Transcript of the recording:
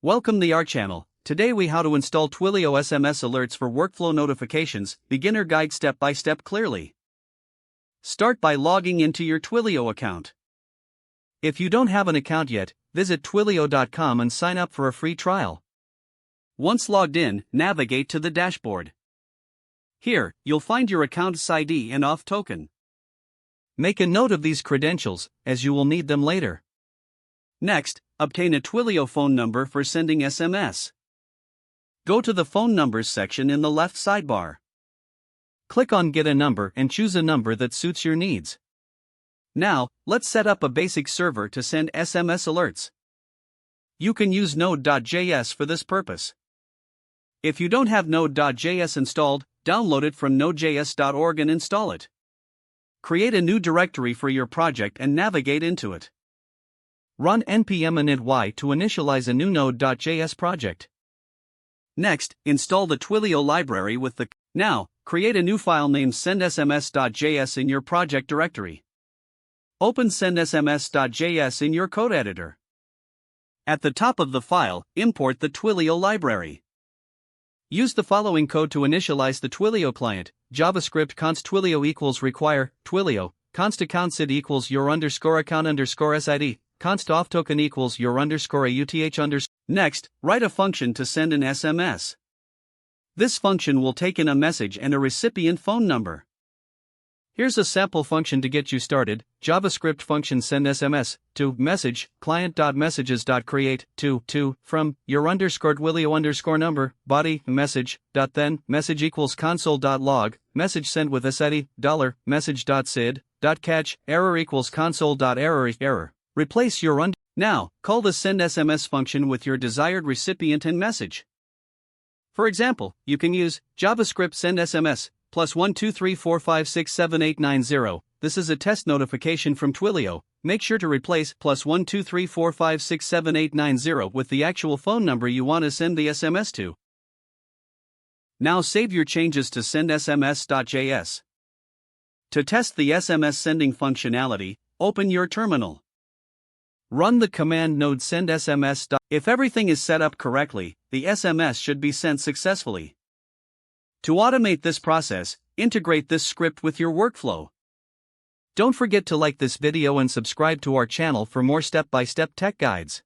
Welcome to our channel. Today we how to install Twilio SMS alerts for workflow notifications, beginner guide step by step clearly. Start by logging into your Twilio account. If you don't have an account yet, visit twilio.com and sign up for a free trial. Once logged in, navigate to the dashboard. Here, you'll find your account's ID and auth token. Make a note of these credentials, as you will need them later. Next, obtain a Twilio phone number for sending SMS. Go to the phone numbers section in the left sidebar. Click on Get a Number and choose a number that suits your needs. Now, let's set up a basic server to send SMS alerts. You can use Node.js for this purpose. If you don't have Node.js installed, download it from nodejs.org and install it. Create a new directory for your project and navigate into it. Run npm init to initialize a new Node.js project. Next, install the Twilio library with the. Now, create a new file named sendsms.js in your project directory. Open sendsms.js in your code editor. At the top of the file, import the Twilio library. Use the following code to initialize the Twilio client: JavaScript const Twilio equals require Twilio, const account sid equals your underscore account underscore sid, const auth token equals your underscore auth underscore. Next, write a function to send an SMS. This function will take in a message and a recipient phone number. Here's a sample function to get you started. JavaScript function send SMS to message client.messages.create to from your underscore Twilio underscore number body message then message equals console.log message send with SID $message.sid catch error equals console.error. Replace your Now, call the send SMS function with your desired recipient and message. For example, you can use JavaScript send SMS +12345678890. This is a test notification from Twilio. Make sure to replace +12345678890 with the actual phone number you want to send the SMS to. Now save your changes to sendsms.js. To test the SMS sending functionality, open your terminal. Run the command node send SMS. If everything is set up correctly, the SMS should be sent successfully. To automate this process, integrate this script with your workflow. Don't forget to like this video and subscribe to our channel for more step-by-step tech guides.